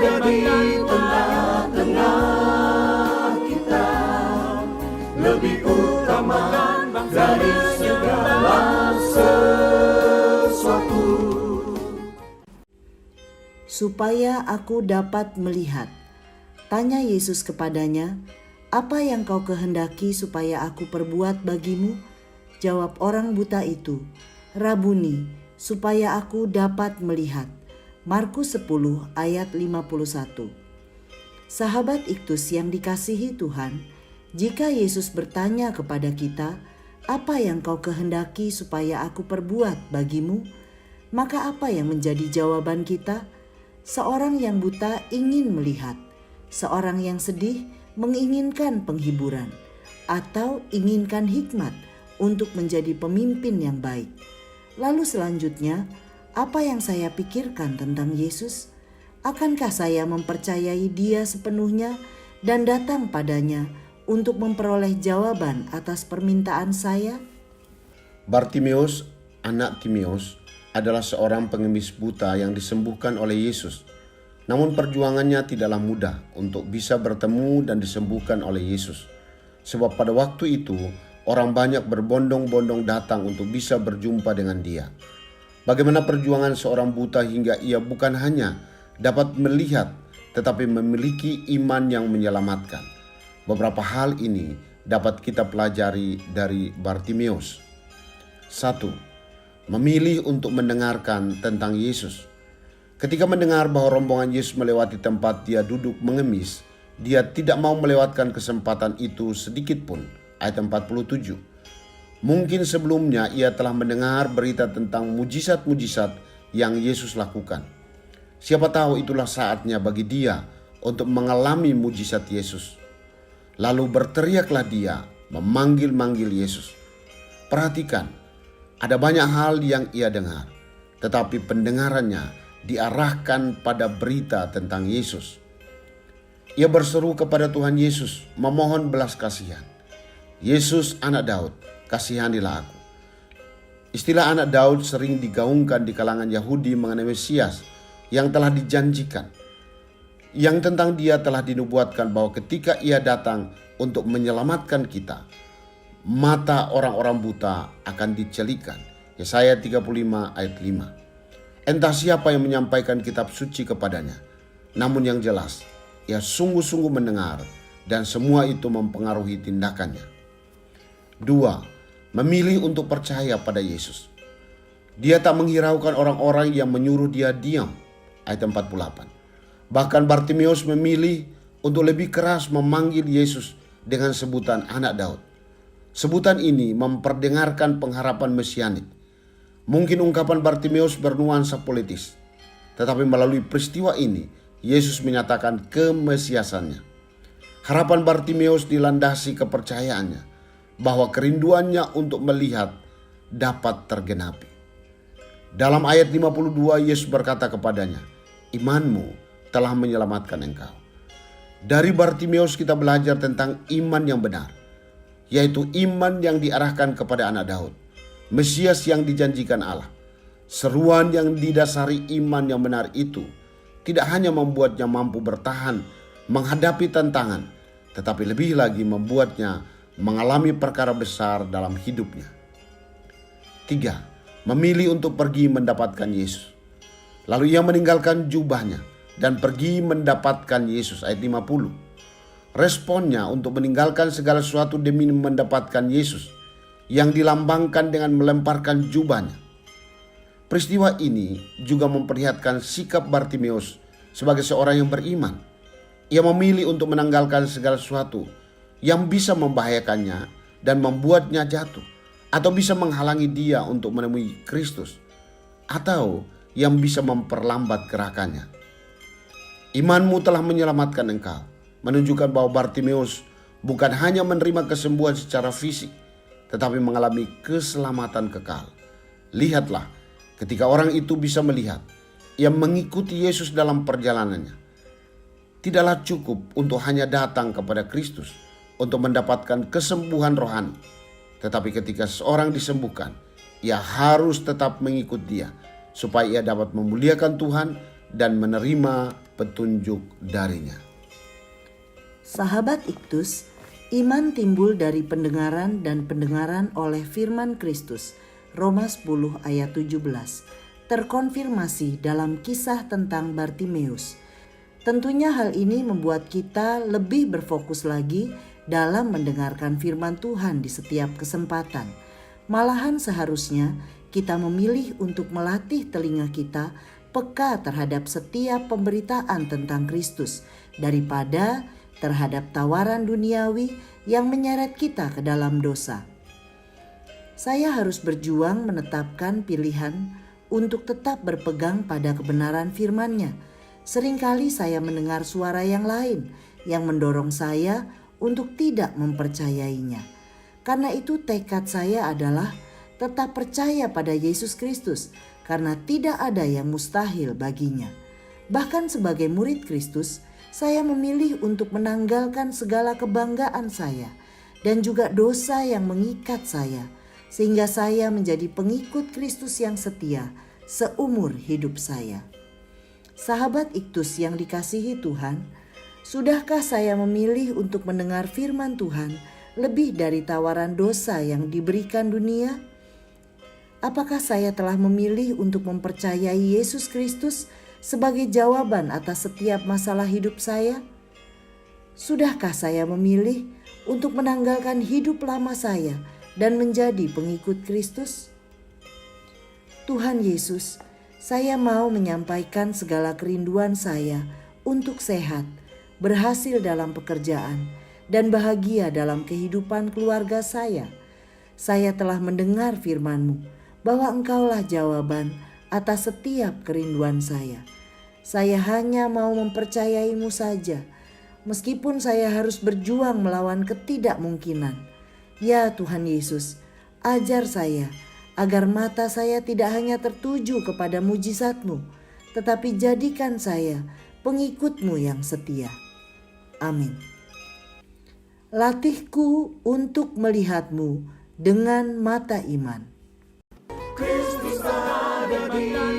ada di tengah-tengah kita, lebih utama dari segala sesuatu. Supaya aku dapat melihat. Tanya Yesus kepadanya, "Apa yang kau kehendaki supaya aku perbuat bagimu?" Jawab orang buta itu, "Rabuni, supaya aku dapat melihat." Markus 10 ayat 51. Sahabat Iktus yang dikasihi Tuhan, jika Yesus bertanya kepada kita, "Apa yang kau kehendaki supaya aku perbuat bagimu?" Maka apa yang menjadi jawaban kita? Seorang yang buta ingin melihat, seorang yang sedih menginginkan penghiburan, atau inginkan hikmat untuk menjadi pemimpin yang baik. Lalu selanjutnya, apa yang saya pikirkan tentang Yesus? Akankah saya mempercayai Dia sepenuhnya dan datang padanya untuk memperoleh jawaban atas permintaan saya? Bartimeus, anak Timeus, adalah seorang pengemis buta yang disembuhkan oleh Yesus. Namun perjuangannya tidaklah mudah untuk bisa bertemu dan disembuhkan oleh Yesus. Sebab pada waktu itu, orang banyak berbondong-bondong datang untuk bisa berjumpa dengan Dia. Bagaimana perjuangan seorang buta hingga ia bukan hanya dapat melihat, tetapi memiliki iman yang menyelamatkan. Beberapa hal ini dapat kita pelajari dari Bartimeus. 1. Memilih untuk mendengarkan tentang Yesus. Ketika mendengar bahwa rombongan Yesus melewati tempat dia duduk mengemis, dia tidak mau melewatkan kesempatan itu sedikit pun. Ayat 47. Mungkin sebelumnya ia telah mendengar berita tentang mujizat-mujizat yang Yesus lakukan. Siapa tahu itulah saatnya bagi dia untuk mengalami mujizat Yesus. Lalu berteriaklah dia memanggil-manggil Yesus. Perhatikan, ada banyak hal yang ia dengar, tetapi pendengarannya diarahkan pada berita tentang Yesus. Ia berseru kepada Tuhan Yesus, memohon belas kasihan. "Yesus, anak Daud, kasihanilah aku." Istilah anak Daud sering digaungkan di kalangan Yahudi mengenai Mesias yang telah dijanjikan, yang tentang dia telah dinubuatkan bahwa ketika ia datang untuk menyelamatkan kita, mata orang-orang buta akan dicelikan. Yesaya 35 ayat 5. Entah siapa yang menyampaikan kitab suci kepadanya, namun yang jelas, ia sungguh-sungguh mendengar dan semua itu mempengaruhi tindakannya. 2. Memilih untuk percaya pada Yesus. Dia tak menghiraukan orang-orang yang menyuruh dia diam. Ayat 48. Bahkan Bartimeus memilih untuk lebih keras memanggil Yesus dengan sebutan anak Daud. Sebutan ini memperdengarkan pengharapan mesianik. Mungkin ungkapan Bartimeus bernuansa politis, tetapi melalui peristiwa ini, Yesus menyatakan kemesiasannya. Harapan Bartimeus dilandasi kepercayaannya bahwa kerinduannya untuk melihat dapat tergenapi. Dalam ayat 52, Yesus berkata kepadanya, "Imanmu telah menyelamatkan engkau." Dari Bartimeus kita belajar tentang iman yang benar, yaitu iman yang diarahkan kepada anak Daud, Mesias yang dijanjikan Allah. Seruan yang didasari iman yang benar itu tidak hanya membuatnya mampu bertahan menghadapi tantangan, tetapi lebih lagi membuatnya mengalami perkara besar dalam hidupnya. 3. Memilih untuk pergi mendapatkan Yesus. Lalu ia meninggalkan jubahnya dan pergi mendapatkan Yesus. Ayat 50. Responnya untuk meninggalkan segala sesuatu demi mendapatkan Yesus yang dilambangkan dengan melemparkan jubahnya. Peristiwa ini juga memperlihatkan sikap Bartimeus sebagai seorang yang beriman. Ia memilih untuk menanggalkan segala sesuatu yang bisa membahayakannya dan membuatnya jatuh, atau bisa menghalangi dia untuk menemui Kristus, atau yang bisa memperlambat gerakannya. Imanmu telah menyelamatkan engkau, menunjukkan bahwa Bartimeus bukan hanya menerima kesembuhan secara fisik, tetapi mengalami keselamatan kekal. Lihatlah, ketika orang itu bisa melihat, ia mengikuti Yesus dalam perjalanannya. Tidaklah cukup untuk hanya datang kepada Kristus untuk mendapatkan kesembuhan rohani, tetapi ketika seorang disembuhkan, ia harus tetap mengikut dia supaya ia dapat memuliakan Tuhan dan menerima petunjuk darinya. Sahabat Iktus, iman timbul dari pendengaran dan pendengaran oleh firman Kristus. Roma 10 ayat 17 terkonfirmasi dalam kisah tentang Bartimeus. Tentunya hal ini membuat kita lebih berfokus lagi dalam mendengarkan firman Tuhan di setiap kesempatan. Malahan seharusnya kita memilih untuk melatih telinga kita peka terhadap setiap pemberitaan tentang Kristus daripada terhadap tawaran duniawi yang menyeret kita ke dalam dosa. Saya harus berjuang menetapkan pilihan untuk tetap berpegang pada kebenaran firman-Nya. Seringkali saya mendengar suara yang lain yang mendorong saya untuk tidak mempercayainya. Karena itu tekad saya adalah tetap percaya pada Yesus Kristus, karena tidak ada yang mustahil baginya. Bahkan sebagai murid Kristus, saya memilih untuk menanggalkan segala kebanggaan saya dan juga dosa yang mengikat saya, sehingga saya menjadi pengikut Kristus yang setia seumur hidup saya. Sahabat Iktus yang dikasihi Tuhan, sudahkah saya memilih untuk mendengar firman Tuhan lebih dari tawaran dosa yang diberikan dunia? Apakah saya telah memilih untuk mempercayai Yesus Kristus sebagai jawaban atas setiap masalah hidup saya? Sudahkah saya memilih untuk menanggalkan hidup lama saya dan menjadi pengikut Kristus? Tuhan Yesus, saya mau menyampaikan segala kerinduan saya untuk sehat, berhasil dalam pekerjaan, dan bahagia dalam kehidupan keluarga saya. Saya telah mendengar firman-Mu bahwa Engkaulah jawaban atas setiap kerinduan saya. Saya hanya mau mempercayai-Mu saja, meskipun saya harus berjuang melawan ketidakmungkinan. Ya Tuhan Yesus, ajar saya agar mata saya tidak hanya tertuju kepada mujizat-Mu, tetapi jadikan saya pengikut-Mu yang setia. Amin. Latihku untuk melihat-Mu dengan mata iman. Kristus ada di